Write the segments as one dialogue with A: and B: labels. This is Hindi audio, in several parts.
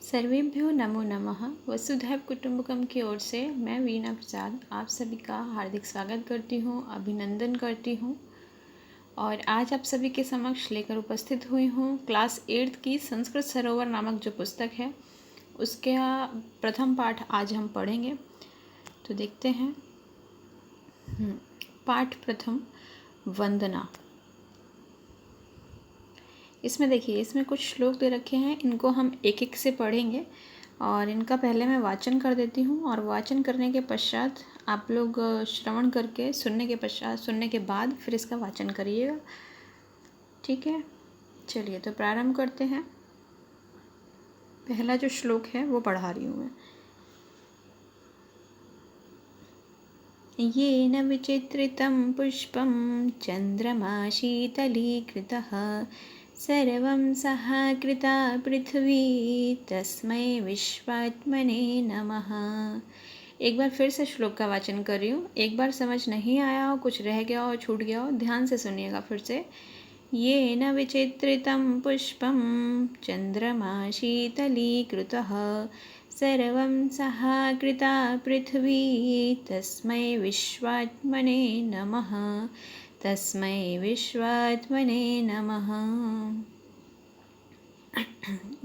A: सर्वेभ्यो नमो नमः। वसुधैव कुटुंबकम की ओर से मैं वीणा प्रसाद आप सभी का हार्दिक स्वागत करती हूँ, अभिनंदन करती हूँ। और आज आप सभी के समक्ष लेकर उपस्थित हुई हूँ क्लास 8 की संस्कृत सरोवर नामक जो पुस्तक है उसके प्रथम पाठ आज हम पढ़ेंगे। तो देखते हैं। पाठ प्रथम, वंदना। इसमें देखिए, इसमें कुछ श्लोक दे रखे हैं, इनको हम एक एक से पढ़ेंगे और इनका पहले मैं वाचन कर देती हूँ और वाचन करने के पश्चात आप लोग श्रवण करके सुनने के बाद फिर इसका वाचन करिएगा, ठीक है। चलिए तो प्रारंभ करते हैं। पहला जो श्लोक है वो पढ़ा रही हूँ मैं। येन विचित्रितं पुष्पं चन्द्रमा शीतलीकृतः सर्वं सहाकृता पृथ्वी तस्मै विश्वात्मने नमः। एक बार फिर से श्लोक का वाचन कर रही हूँ। एक बार समझ नहीं आया हो, कुछ रह गया हो, छूट गया हो, ध्यान से सुनिएगा फिर से। येन विचित्रितं पुष्पं चन्द्रमा शीतलीकृतः सर्वं सहाकृता पृथ्वी तस्मै विश्वात्मने नमः। तस्मै विश्वात्मने नमः।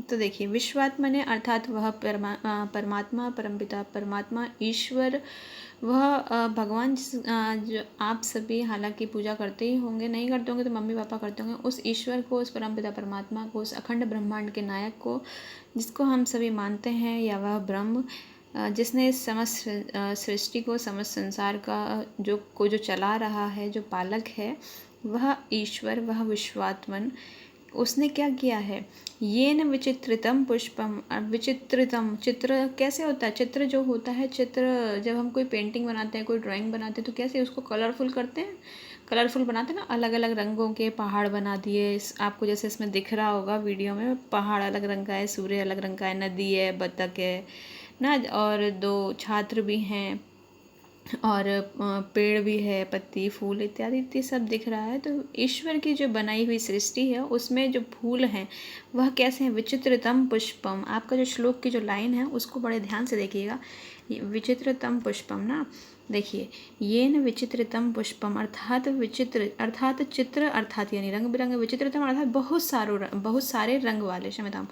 A: तो देखिए, विश्वात्मने अर्थात वह परमात्मा, परमपिता परमात्मा ईश्वर, वह भगवान जो आप सभी हालांकि पूजा करते ही होंगे, नहीं करते होंगे तो मम्मी पापा करते होंगे, उस ईश्वर को, उस परमपिता परमात्मा को, उस अखंड ब्रह्मांड के नायक को, जिसको हम सभी मानते हैं, या वह ब्रह्म जिसने समस्त सृष्टि को, समस्त संसार का जो चला रहा है, जो पालक है, वह ईश्वर, वह विश्वात्मन, उसने क्या किया है। येन विचित्रितम पुष्पम। विचित्रितम, चित्र कैसे होता है? चित्र जो होता है, चित्र जब हम कोई पेंटिंग बनाते हैं, कोई ड्राइंग बनाते हैं, तो कैसे उसको कलरफुल करते हैं, कलरफुल बनाते हैं ना, अलग अलग रंगों के पहाड़ बना दिए। आपको जैसे इसमें दिख रहा होगा वीडियो में, पहाड़ अलग रंग का है, सूर्य अलग रंग का है, नदी है, बतख है ना, और दो छात्र भी हैं, और पेड़ भी है, पत्ती, फूल इत्यादि इत्यादि सब दिख रहा है। तो ईश्वर की जो बनाई हुई सृष्टि है उसमें जो फूल हैं वह कैसे हैं। विचित्रतम पुष्पम, आपका जो श्लोक की जो लाइन है उसको बड़े ध्यान से देखिएगा। विचित्रतम पुष्पम ना, देखिए, ये न विचित्रतम पुष्पम अर्थात विचित्र अर्थात चित्र अर्थात यानी रंग बिरंगे, विचित्रतम अर्थात बहुत सारे रंग वाले, क्षमता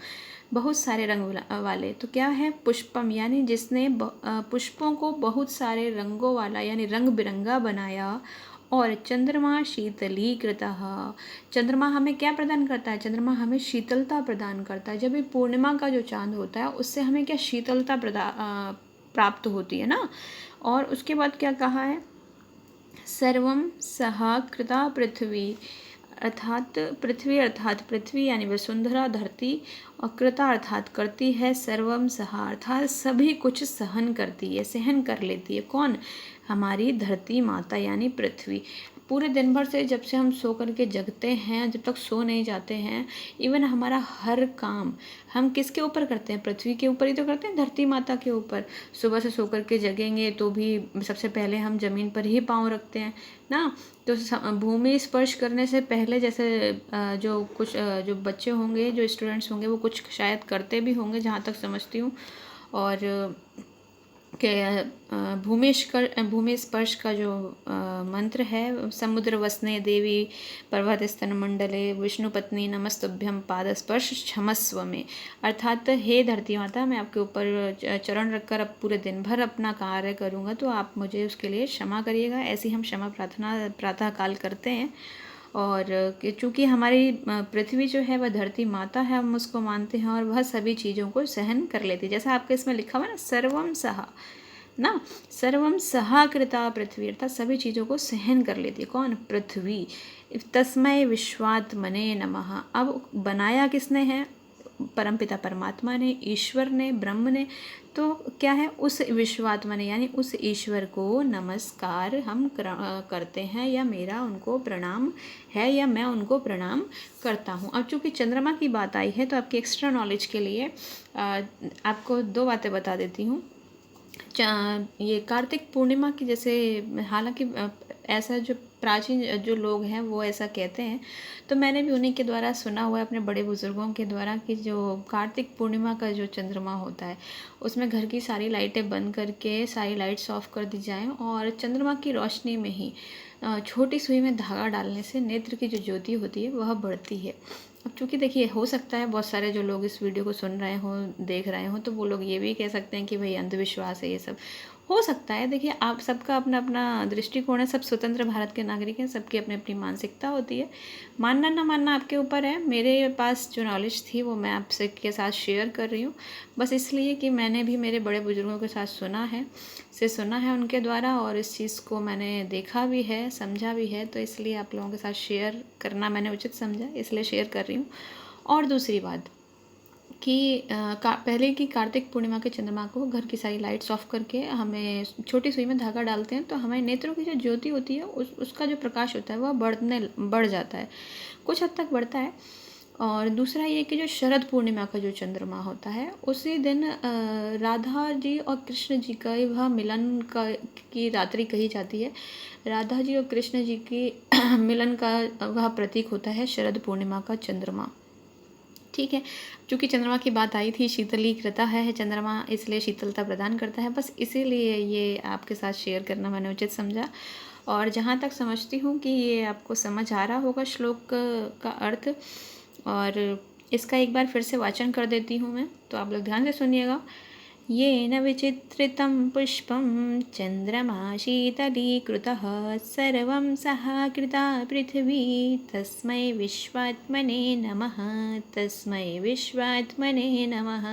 A: बहुत सारे रंग वाले। तो क्या है पुष्पम, यानी जिसने पुष्पों को बहुत सारे रंगों वाला यानी रंग बिरंगा बनाया। और चंद्रमा शीतलीकृतः, चंद्रमा हमें क्या प्रदान करता है? चंद्रमा हमें शीतलता प्रदान करता है। जब ये पूर्णिमा का जो चांद होता है उससे हमें क्या शीतलता प्राप्त होती है ना। और उसके बाद क्या कहा है, सर्वम सहाकृता पृथ्वी अर्थात पृथ्वी यानी वसुंधरा धरती, और कृता अर्थात करती है, सर्वम सहा अर्थात सभी कुछ सहन करती है, सहन कर लेती है। कौन? हमारी धरती माता यानी पृथ्वी। पूरे दिन भर से जब से हम सो करके जगते हैं, जब तक सो नहीं जाते हैं, इवन हमारा हर काम हम किसके ऊपर करते हैं? पृथ्वी के ऊपर ही तो करते हैं, धरती माता के ऊपर। सुबह से सो करके जगेंगे तो भी सबसे पहले हम ज़मीन पर ही पाँव रखते हैं ना। तो भूमि स्पर्श करने से पहले, जैसे जो बच्चे होंगे, जो स्टूडेंट्स होंगे, वो कुछ शायद करते भी होंगे जहाँ तक समझती हूँ। और भूमि स्पर्श का जो मंत्र है, समुद्र वसने देवी पर्वत स्तन मंडले विष्णु पत्नी नमस्तुभ्यम पाद स्पर्श क्षमस्व में, अर्थात हे धरती माता, मैं आपके ऊपर चरण रखकर अब पूरे दिन भर अपना कार्य करूँगा, तो आप मुझे उसके लिए क्षमा करिएगा। ऐसी हम क्षमा प्रार्थना प्रातः काल करते हैं। और चूँकि हमारी पृथ्वी जो है वह धरती माता है, हम उसको मानते हैं, और वह सभी चीज़ों को सहन कर लेती है। जैसा आपके इसमें लिखा हुआ है ना, सर्वम सहा ना, सर्वम सहा कृता पृथ्वी, अर्थात सभी चीज़ों को सहन कर लेती है। कौन? पृथ्वी। तस्मै विश्वात्मने नमः। अब बनाया किसने है? परमपिता परमात्मा ने, ईश्वर ने, ब्रह्म ने। तो क्या है? उस विश्वात्मा ने यानी उस ईश्वर को नमस्कार हम करते हैं, या मेरा उनको प्रणाम है, या मैं उनको प्रणाम करता हूँ। अब चूँकि चंद्रमा की बात आई है तो आपकी एक्स्ट्रा नॉलेज के लिए आपको दो बातें बता देती हूँ। ये कार्तिक पूर्णिमा की, जैसे हालांकि ऐसा जो प्राचीन जो लोग हैं वो ऐसा कहते हैं। तो मैंने भी उन्हीं के द्वारा सुना हुआ है, अपने बड़े बुज़ुर्गों के द्वारा, कि जो कार्तिक पूर्णिमा का जो चंद्रमा होता है उसमें घर की सारी लाइटें बंद करके सारी लाइट्स ऑफ कर दी जाएं और चंद्रमा की रोशनी में ही छोटी सुई में धागा डालने से नेत्र की जो ज्योति होती है वह बढ़ती है। अब चूँकि देखिए, हो सकता है बहुत सारे जो लोग इस वीडियो को सुन रहे हों, देख रहे हों, तो वो लोग ये भी कह सकते हैं कि भाई अंधविश्वास है ये सब। हो सकता है, देखिए आप सबका अपना अपना दृष्टिकोण है, सब स्वतंत्र भारत के नागरिक हैं, सबकी अपनी अपनी मानसिकता होती है। मानना ना मानना आपके ऊपर है। मेरे पास जो नॉलेज थी वो मैं आपसे के साथ शेयर कर रही हूँ, बस इसलिए कि मैंने भी मेरे बड़े बुजुर्गों के साथ सुना है उनके द्वारा, और इस चीज़ को मैंने देखा भी है, समझा भी है, तो इसलिए आप लोगों के साथ शेयर करना मैंने उचित समझा, इसलिए शेयर कर रही हूँ। और दूसरी बात कि पहले की कार्तिक पूर्णिमा के चंद्रमा को घर की सारी लाइट्स ऑफ करके हमें छोटी सुई में धागा डालते हैं, तो हमारे नेत्रों की जो ज्योति होती है उसका जो प्रकाश होता है वह बढ़ जाता है, कुछ हद तक बढ़ता है। और दूसरा ये कि जो शरद पूर्णिमा का जो चंद्रमा होता है उसी दिन राधा जी और कृष्ण जी का वह मिलन की रात्रि कही जाती है। राधा जी और कृष्ण जी की मिलन का वह प्रतीक होता है शरद पूर्णिमा का चंद्रमा। ठीक है, चूँकि चंद्रमा की बात आई थी, शीतलीकृता है चंद्रमा, इसलिए शीतलता प्रदान करता है, बस इसीलिए ये आपके साथ शेयर करना मैंने उचित समझा। और जहाँ तक समझती हूँ कि ये आपको समझ आ रहा होगा श्लोक का अर्थ, और इसका एक बार फिर से वाचन कर देती हूँ मैं, तो आप लोग ध्यान से सुनिएगा। येन विचित्रितं पुष्पं चन्द्रमा शीतलीकृतः सर्वं सहाकृता पृथिवी तस्मै विश्वात्मने नमः, तस्मै विश्वात्मने नमः।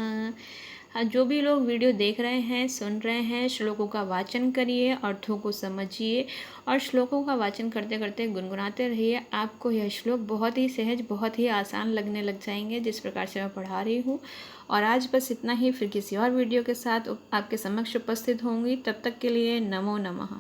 A: हाँ, जो भी लोग वीडियो देख रहे हैं, सुन रहे हैं, श्लोकों का वाचन करिए, अर्थों को समझिए और श्लोकों का वाचन करते करते गुनगुनाते रहिए। आपको यह श्लोक बहुत ही सहज, बहुत ही आसान लगने लग जाएंगे जिस प्रकार से मैं पढ़ा रही हूँ। और आज बस इतना ही, फिर किसी और वीडियो के साथ आपके समक्ष उपस्थित होंगी। तब तक के लिए नमो नमः।